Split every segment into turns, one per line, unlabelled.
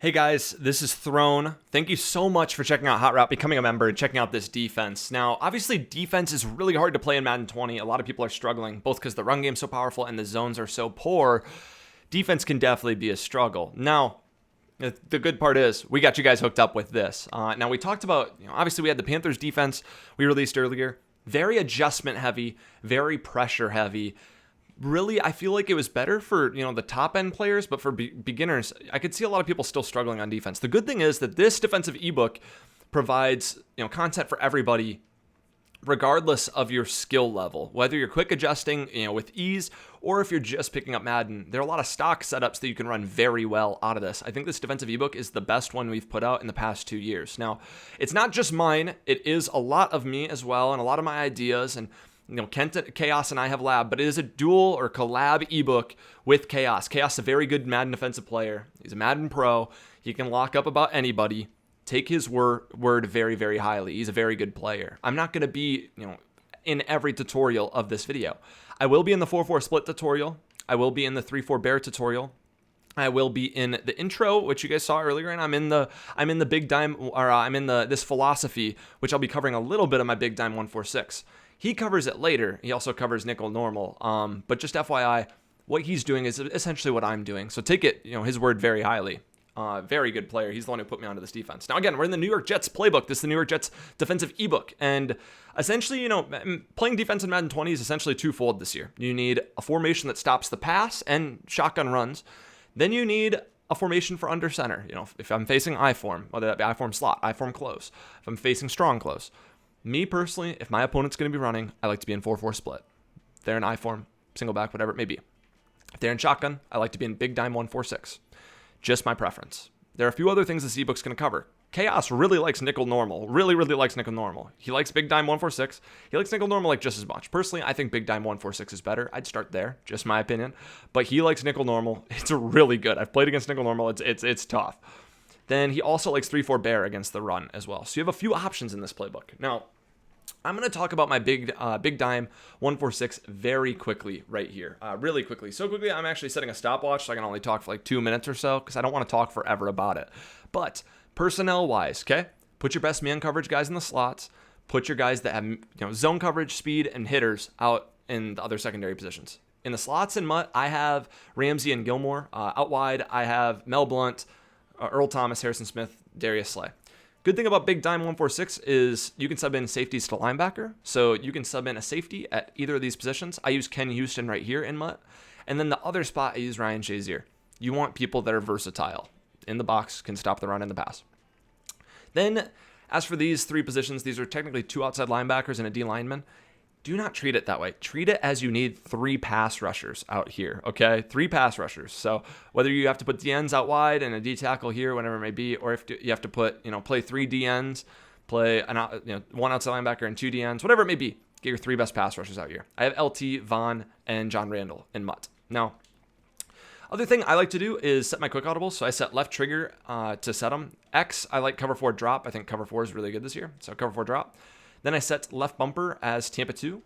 Hey guys, this is Throne. Thank you so much for checking out Hot Route, becoming a member, and checking out this defense. Now, obviously, defense is really hard to play in Madden 20. A lot of people are struggling, both because the run game's so powerful and the zones are so poor. Defense can definitely be a struggle. Now, the good part is we got you guys hooked up with this. Now, we talked about, obviously, we had the Panthers defense we released earlier. Very adjustment heavy, very pressure heavy. Really, I feel like it was better for, the top end players, but for beginners, I could see a lot of people still struggling on defense. The good thing is that this defensive ebook provides, content for everybody, regardless of your skill level. Whether you're quick adjusting, with ease, or if you're just picking up Madden, there are a lot of stock setups that you can run very well out of this. I think this defensive ebook is the best one we've put out in the past 2 years. Now, it's not just mine. It is a lot of me as well, and a lot of my ideas, and Kent at Chaos and I have lab, but it is a dual or collab ebook with Chaos. Chaos is a very good Madden defensive player. He's a Madden pro. He can lock up about anybody. Take his word very, very highly. He's a very good player. I'm not going to be, in every tutorial of this video. I will be in the 4-4 split tutorial. I will be in the 3-4 bear tutorial. I will be in the intro, which you guys saw earlier, and I'm in the big dime, or I'm in this philosophy, which I'll be covering a little bit of my big dime 146. He covers it later. He also covers nickel normal. But just FYI, what he's doing is essentially what I'm doing. So take it, his word very highly. Very good player. He's the one who put me onto this defense. Now, again, we're in the New York Jets playbook. This is the New York Jets defensive ebook. And essentially, playing defense in Madden 20 is essentially twofold this year. You need a formation that stops the pass and shotgun runs. Then you need a formation for under center. If I'm facing I-form, whether that be I-form slot, I-form close, if I'm facing strong close. Me personally, if my opponent's going to be running, I like to be in 4-4 split. If they're in I-form, single back, whatever it may be. If they're in shotgun, I like to be in big dime 146. Just my preference. There are a few other things this ebook's going to cover. Chaos really likes nickel normal. Really likes nickel normal. He likes big dime 146. He likes nickel normal just as much. Personally, I think big dime 146 is better. I'd start there, just my opinion. But he likes nickel normal. It's really good. I've played against nickel normal. It's tough. Then he also likes 3-4 bear against the run as well. So you have a few options in this playbook. Now, I'm going to talk about my big dime 146 very quickly right here. Really quickly. So quickly, I'm actually setting a stopwatch so I can only talk for like 2 minutes or so because I don't want to talk forever about it. But personnel-wise, okay? Put your best man coverage guys in the slots. Put your guys that have zone coverage, speed, and hitters out in the other secondary positions. In the slots in MUT, I have Ramsey and Gilmore. Out wide, I have Mel Blount, Earl Thomas, Harrison Smith, Darius Slay. Good thing about Big Dime 146 is you can sub in safeties to linebacker. So you can sub in a safety at either of these positions. I use Ken Houston right here in MUT. And then the other spot, I use Ryan Shazier. You want people that are versatile. In the box, can stop the run and the pass. Then, as for these three positions, these are technically 2 outside linebackers and a D lineman. Do not treat it that way. Treat it as you need 3 pass rushers out here, okay? 3 pass rushers. So whether you have to put DNs out wide and a D tackle here, whatever it may be, or if you have to put, play 3 DNs, play an 1 outside linebacker and 2 DNs, whatever it may be, get your 3 best pass rushers out here. I have LT, Vaughn, and John Randall in MUT. Now, other thing I like to do is set my quick audibles. So I set left trigger to set them. X, I like cover 4 drop. I think cover 4 is really good this year. So cover 4 drop. Then I set left bumper as Tampa 2.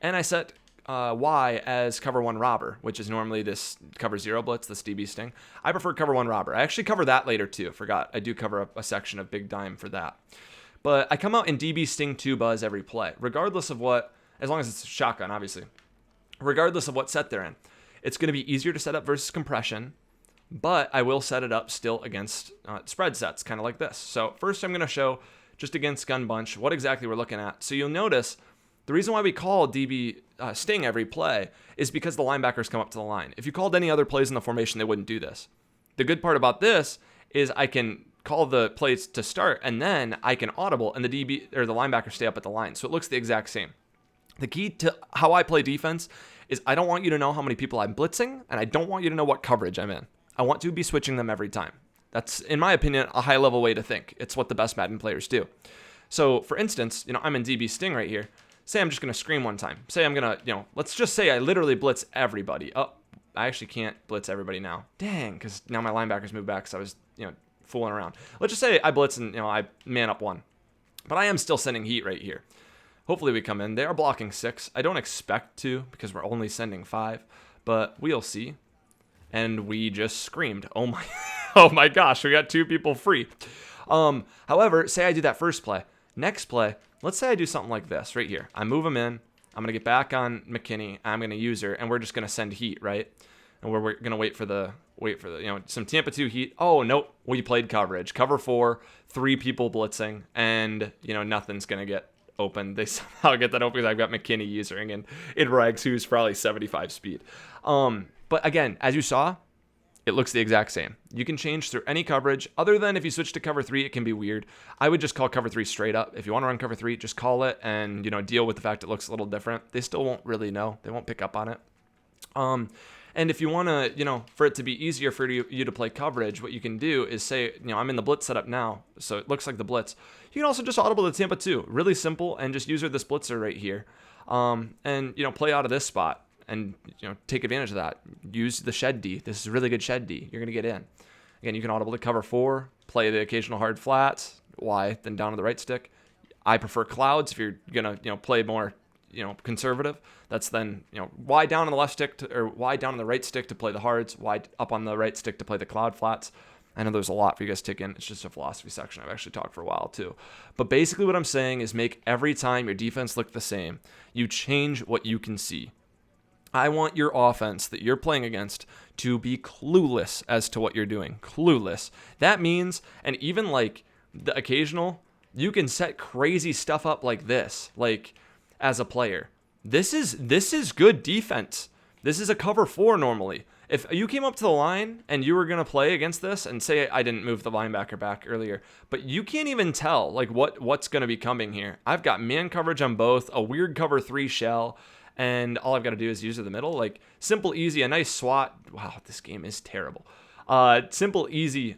And I set Y as cover 1 robber, which is normally this cover 0 blitz, this DB sting. I prefer cover 1 robber. I actually cover that later too. Forgot. I do cover a section of big dime for that. But I come out in DB sting 2 buzz every play, regardless of what, as long as it's shotgun, obviously. Regardless of what set they're in. It's going to be easier to set up versus compression, but I will set it up still against spread sets, kind of like this. So first I'm going to show just against gun bunch what exactly we're looking at. So you'll notice the reason why we call DB sting every play is because the linebackers come up to the line. If you called any other plays in the formation, they wouldn't do this. The good part about this is I can call the plays to start and then I can audible and the DB or the linebackers stay up at the line. So it looks the exact same. The key to how I play defense is I don't want you to know how many people I'm blitzing, and I don't want you to know what coverage I'm in. I want to be switching them every time. That's, in my opinion, a high-level way to think. It's what the best Madden players do. So, for instance, I'm in DB sting right here. Say I'm just going to scream one time. Say I'm going to, let's just say I literally blitz everybody. Oh, I actually can't blitz everybody now. Dang, because now my linebackers move back because I was, fooling around. Let's just say I blitz and, I man up 1. But I am still sending heat right here. Hopefully we come in. They are blocking 6. I don't expect to because we're only sending 5, but we'll see. And we just screamed. Oh my. Oh my gosh, we got 2 people free. However, say I do that first play. Next play, let's say I do something like this right here. I move him in. I'm going to get back on McKinney. I'm going to use her, and we're just going to send heat, right? And we're going to wait for the, some Tampa 2 heat. Oh, nope. We played coverage. Cover 4, 3 people blitzing, and, nothing's going to get open. They somehow get that open because I've got McKinney using, and it rags who's probably 75 speed. But again, as you saw, it looks the exact same. You can change through any coverage. Other than if you switch to cover 3, it can be weird. I would just call cover 3 straight up. If you want to run cover 3, just call it and, deal with the fact it looks a little different. They still won't really know. They won't pick up on it. And if you want to, for it to be easier for you to play coverage, what you can do is say, I'm in the blitz setup now, so it looks like the blitz. You can also just audible to Tampa 2. Really simple, and just use this blitzer right here. And, play out of this spot. And, take advantage of that. Use the shed D. This is a really good shed D. You're going to get in. Again, you can audible to cover 4, play the occasional hard flats. Why? Then down to the right stick. I prefer clouds if you're going to, play more, conservative. That's then, Y down on the left stick or Y down on the right stick to play the hards. Y up on the right stick to play the cloud flats. I know there's a lot for you guys to take in. It's just a philosophy section. I've actually talked for a while too. But basically what I'm saying is make every time your defense look the same. You change what you can see. I want your offense that you're playing against to be clueless as to what you're doing. Clueless. That means, and even like the occasional, you can set crazy stuff up like this, like as a player. This is good defense. This is a cover 4 normally. If you came up to the line and you were going to play against this, and say I didn't move the linebacker back earlier, but you can't even tell like what's going to be coming here. I've got man coverage on both, a weird cover 3 shell, and all I've got to do is use the middle. Like simple, easy, a nice swat. Wow, this game is terrible. Simple, easy,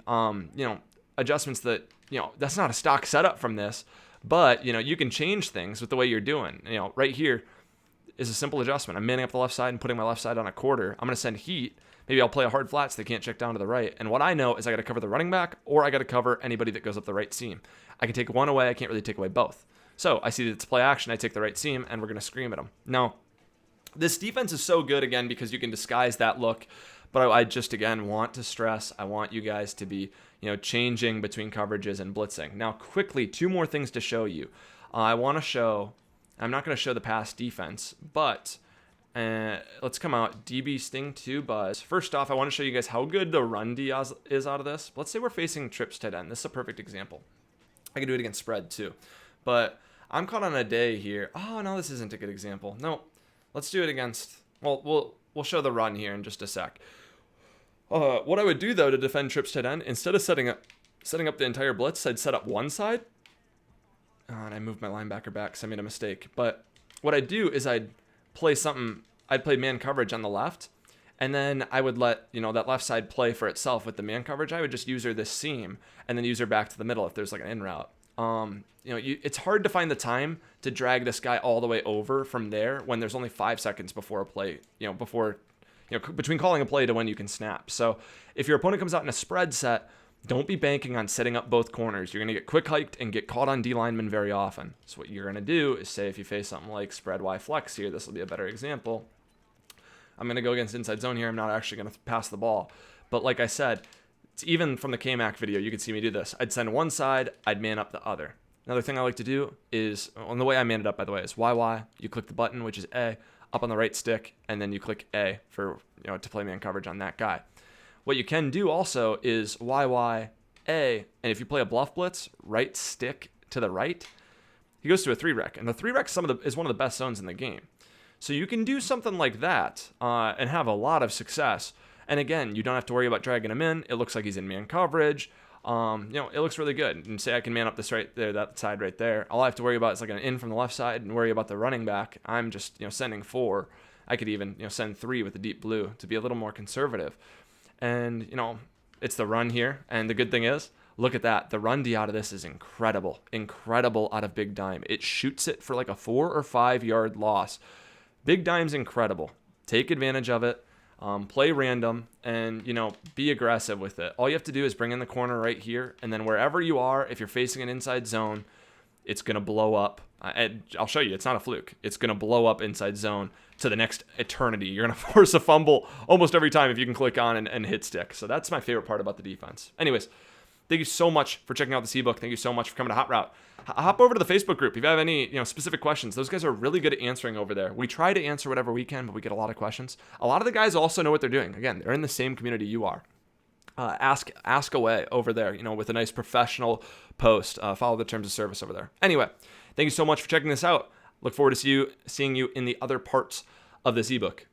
adjustments that, that's not a stock setup from this, but, you can change things with the way you're doing. Right here is a simple adjustment. I'm manning up the left side and putting my left side on a quarter. I'm going to send heat. Maybe I'll play a hard flat so they can't check down to the right. And what I know is I got to cover the running back, or I got to cover anybody that goes up the right seam. I can take one away. I can't really take away both. So I see that it's play action. I take the right seam, and we're going to scream at them. Now, this defense is so good, again, because you can disguise that look. But I just, again, want to stress, I want you guys to be, changing between coverages and blitzing. Now, quickly, 2 more things to show you. I want to show, I'm not going to show the pass defense, but let's come out, DB Sting 2 Buzz. First off, I want to show you guys how good the run D is out of this. Let's say we're facing trips tight end. This is a perfect example. I can do it against spread, too. But I'm caught on a day here. Oh, no, this isn't a good example. No, let's do it against, well, we'll show the run here in just a sec. What I would do, though, to defend trips tight end, instead of setting up the entire blitz, I'd set up one side. Oh, and I moved my linebacker back, so I made a mistake. But what I'd do is I'd play man coverage on the left, and then I would let, that left side play for itself with the man coverage. I would just use her this seam, and then use her back to the middle if there's like an in route. It's hard to find the time to drag this guy all the way over from there when there's only 5 seconds before a play, between calling a play to when you can snap. So if your opponent comes out in a spread set, don't be banking on setting up both corners. You're going to get quick hiked and get caught on D linemen very often. So what you're going to do is, say if you face something like spread Y flex here, this will be a better example. I'm going to go against inside zone here. I'm not actually going to pass the ball. But like I said, it's even from the K-Mac video, you could see me do this. I'd send one side, I'd man up the other. Another thing I like to do is, on the way I man it up, by the way, is YY. You click the button, which is A, up on the right stick, and then you click A for, to play man coverage on that guy. What you can do also is YY A, and if you play a bluff blitz, right stick to the right, he goes to a 3-rec, and the 3-rec is one of the best zones in the game. So you can do something like that and have a lot of success. And again, you don't have to worry about dragging him in. It looks like he's in man coverage. It looks really good. And say I can man up this right there, that side right there. All I have to worry about is like an in from the left side and worry about the running back. I'm just, sending 4. I could even, send 3 with the deep blue to be a little more conservative. And, it's the run here. And the good thing is, look at that. The run D out of this is incredible. Incredible out of Big Dime. It shoots it for like a 4 or 5 yard loss. Big Dime's incredible. Take advantage of it. Play random and, be aggressive with it. All you have to do is bring in the corner right here. And then wherever you are, if you're facing an inside zone, it's going to blow up. I'll show you. It's not a fluke. It's going to blow up inside zone to the next eternity. You're going to force a fumble almost every time if you can click on and hit stick. So that's my favorite part about the defense. Anyways, thank you so much for checking out this ebook. Thank you so much for coming to Hot Route. Hop over to the Facebook group if you have any specific questions. Those guys are really good at answering over there. We try to answer whatever we can, but we get a lot of questions. A lot of the guys also know what they're doing. Again, they're in the same community you are. Ask away over there, with a nice professional post. Follow the terms of service over there. Anyway, thank you so much for checking this out. Look forward to seeing you in the other parts of this ebook.